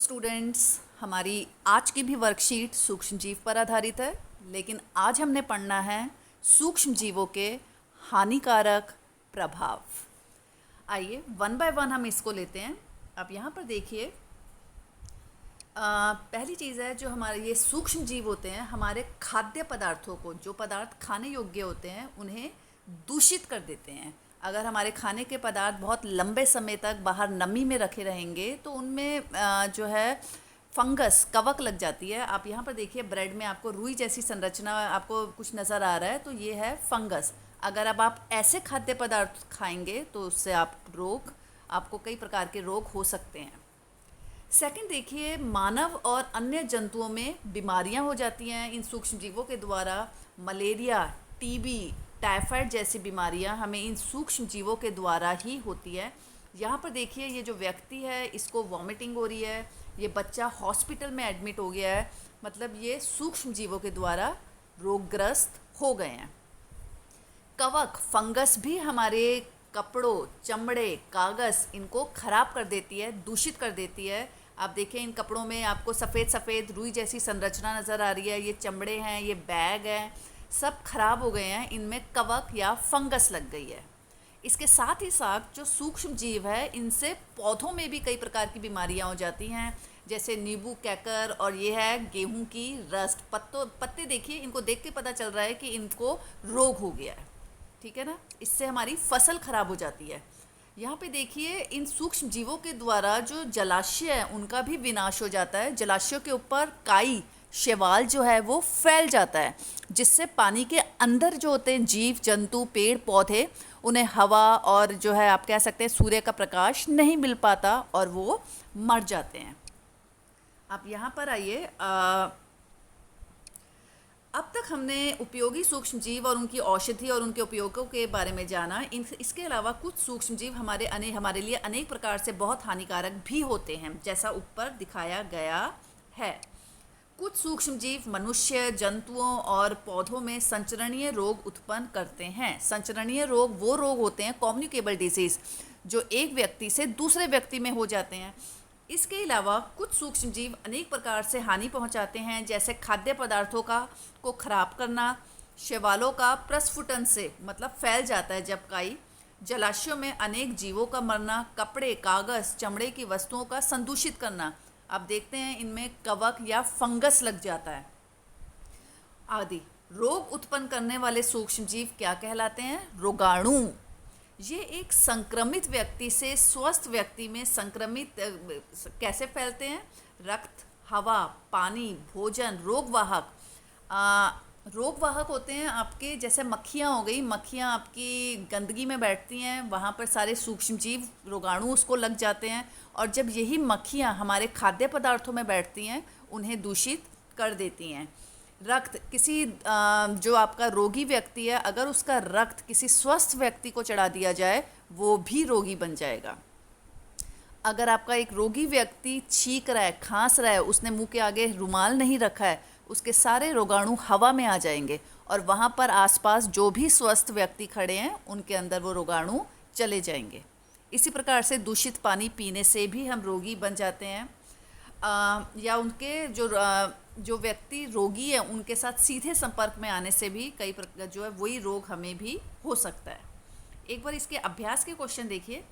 Students, हमारी आज की भी वर्कशीट सूक्ष्म जीव पर आधारित है, लेकिन आज हमने पढ़ना है सूक्ष्म जीवों के हानिकारक प्रभाव। आइए वन बाय वन हम इसको लेते हैं। अब यहाँ पर देखिए, पहली चीज़ है जो हमारे ये सूक्ष्म जीव होते हैं, हमारे खाद्य पदार्थों को, जो पदार्थ खाने योग्य होते हैं, उन्हें दूषित कर देते हैं। अगर हमारे खाने के पदार्थ बहुत लंबे समय तक बाहर नमी में रखे रहेंगे तो उनमें जो है फंगस, कवक लग जाती है। आप यहाँ पर देखिए, ब्रेड में आपको रुई जैसी संरचना आपको कुछ नज़र आ रहा है, तो ये है फंगस। अगर अब आप ऐसे खाद्य पदार्थ खाएंगे तो उससे आपको कई प्रकार के रोग हो सकते हैं। सेकंड देखिए, मानव और अन्य जंतुओं में बीमारियां हो जाती हैं इन सूक्ष्म जीवों के द्वारा। मलेरिया, टीबी, टाइफाइड जैसी बीमारियां हमें इन सूक्ष्म जीवों के द्वारा ही होती है। यहाँ पर देखिए, ये जो व्यक्ति है इसको वॉमिटिंग हो रही है, ये बच्चा हॉस्पिटल में एडमिट हो गया है, मतलब ये सूक्ष्म जीवों के द्वारा रोगग्रस्त हो गए हैं। कवक, फंगस भी हमारे कपड़ों, चमड़े, कागज़, इनको ख़राब कर देती है, दूषित कर देती है। आप देखिए, इन कपड़ों में आपको सफ़ेद सफ़ेद रुई जैसी संरचना नज़र आ रही है, ये चमड़े हैं, ये बैग हैं, सब खराब हो गए हैं, इनमें कवक या फंगस लग गई है। इसके साथ ही साथ जो सूक्ष्म जीव है, इनसे पौधों में भी कई प्रकार की बीमारियां हो जाती हैं, जैसे नींबू कैकर, और ये है गेहूं की रस्ट। पत्ते देखिए, इनको देख के पता चल रहा है कि इनको रोग हो गया है, ठीक है ना। इससे हमारी फसल खराब हो जाती है। यहाँ पे देखिए, इन सूक्ष्म जीवों के द्वारा जो जलाशय है उनका भी विनाश हो जाता है। जलाशयों के ऊपर काई, शैवाल जो है वो फैल जाता है, जिससे पानी के अंदर जो होते हैं जीव जंतु, पेड़ पौधे, उन्हें हवा और जो है आप कह सकते हैं सूर्य का प्रकाश नहीं मिल पाता और वो मर जाते हैं। आप यहाँ पर आइए, अब तक हमने उपयोगी सूक्ष्म जीव और उनकी औषधि और उनके उपयोगों के बारे में जाना। इसके अलावा कुछ सूक्ष्म जीव हमारे लिए अनेक प्रकार से बहुत हानिकारक भी होते हैं, जैसा ऊपर दिखाया गया है। कुछ सूक्ष्म जीव मनुष्य, जंतुओं और पौधों में संचरणीय रोग उत्पन्न करते हैं। संचरणीय रोग वो रोग होते हैं, कम्युनिकेबल डिजीज़, जो एक व्यक्ति से दूसरे व्यक्ति में हो जाते हैं। इसके अलावा कुछ सूक्ष्म जीव अनेक प्रकार से हानि पहुंचाते हैं, जैसे खाद्य पदार्थों को खराब करना, शैवालों का प्रस्फुटन से, मतलब फैल जाता है जब काई, जलाशयों में अनेक जीवों का मरना, कपड़े, कागज़, चमड़े की वस्तुओं का संदूषित करना। आप देखते हैं इनमें कवक या फंगस लग जाता है आदि। रोग उत्पन्न करने वाले सूक्ष्म जीव क्या कहलाते हैं? रोगाणु। ये एक संक्रमित व्यक्ति से स्वस्थ व्यक्ति में संक्रमित कैसे फैलते हैं? रक्त, हवा, पानी, भोजन, रोगवाहक। रोगवाहक होते हैं आपके, जैसे मक्खियाँ हो गई, मक्खियाँ आपकी गंदगी में बैठती हैं, वहाँ पर सारे सूक्ष्म जीव रोगाणु उसको लग जाते हैं, और जब यही मक्खियाँ हमारे खाद्य पदार्थों में बैठती हैं, उन्हें दूषित कर देती हैं। रक्त, किसी जो आपका रोगी व्यक्ति है, अगर उसका रक्त किसी स्वस्थ व्यक्ति को चढ़ा दिया जाए, वो भी रोगी बन जाएगा। अगर आपका एक रोगी व्यक्ति छींक रहा है, खांस रहा है, उसने मुंह के आगे रुमाल नहीं रखा है, उसके सारे रोगाणु हवा में आ जाएंगे और वहाँ पर आसपास जो भी स्वस्थ व्यक्ति खड़े हैं उनके अंदर वो रोगाणु चले जाएंगे। इसी प्रकार से दूषित पानी पीने से भी हम रोगी बन जाते हैं, या उनके जो व्यक्ति रोगी है उनके साथ सीधे संपर्क में आने से भी कई प्रकार जो है वही रोग हमें भी हो सकता है। एक बार इसके अभ्यास के क्वेश्चन देखिए।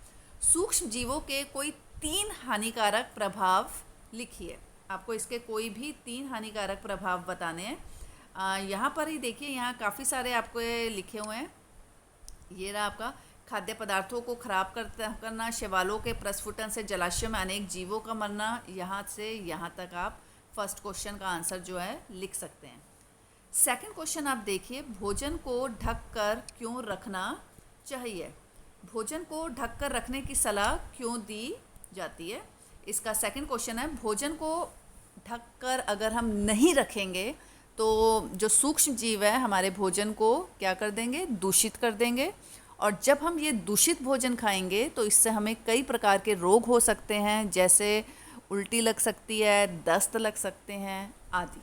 सूक्ष्म जीवों के कोई 3 हानिकारक प्रभाव लिखिए। आपको इसके कोई भी 3 हानिकारक प्रभाव बताने हैं। यहाँ पर ही देखिए, यहाँ काफ़ी सारे आपको लिखे हुए हैं। ये रहा आपका, खाद्य पदार्थों को खराब करना, शैवालों के प्रस्फुटन से जलाशयों में अनेक जीवों का मरना। यहाँ से यहाँ तक आप फर्स्ट क्वेश्चन का आंसर जो है लिख सकते हैं। सेकंड क्वेश्चन आप देखिए, भोजन को ढक कर क्यों रखना चाहिए? भोजन को ढक कर रखने की सलाह क्यों दी जाती है? इसका सेकंड क्वेश्चन है, भोजन को ढक कर अगर हम नहीं रखेंगे तो जो सूक्ष्म जीव है हमारे भोजन को क्या कर देंगे? दूषित कर देंगे, और जब हम ये दूषित भोजन खाएंगे तो इससे हमें कई प्रकार के रोग हो सकते हैं, जैसे उल्टी लग सकती है, दस्त लग सकते हैं आदि।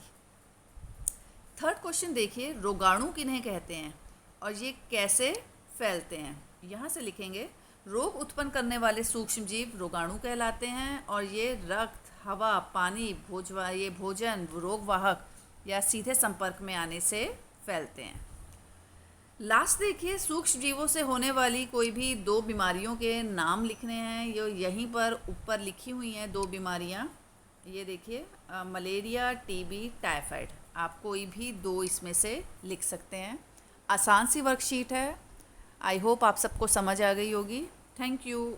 थर्ड क्वेश्चन देखिए, रोगाणु किन्हें कहते हैं और ये कैसे फैलते हैं? यहाँ से लिखेंगे, रोग उत्पन्न करने वाले सूक्ष्म जीव रोगाणु कहलाते हैं, और ये रक्त, हवा, पानी, भोजन, रोगवाहक या सीधे संपर्क में आने से फैलते हैं। लास्ट देखिए, सूक्ष्म जीवों से होने वाली कोई भी 2 बीमारियों के नाम लिखने हैं। ये यहीं पर ऊपर लिखी हुई हैं 2 बीमारियां। ये देखिए, मलेरिया, टीबी, टाइफाइड। आप कोई भी 2 इसमें से लिख सकते हैं। आसान सी वर्कशीट है। आई होप आप सबको समझ आ गई होगी। Thank you.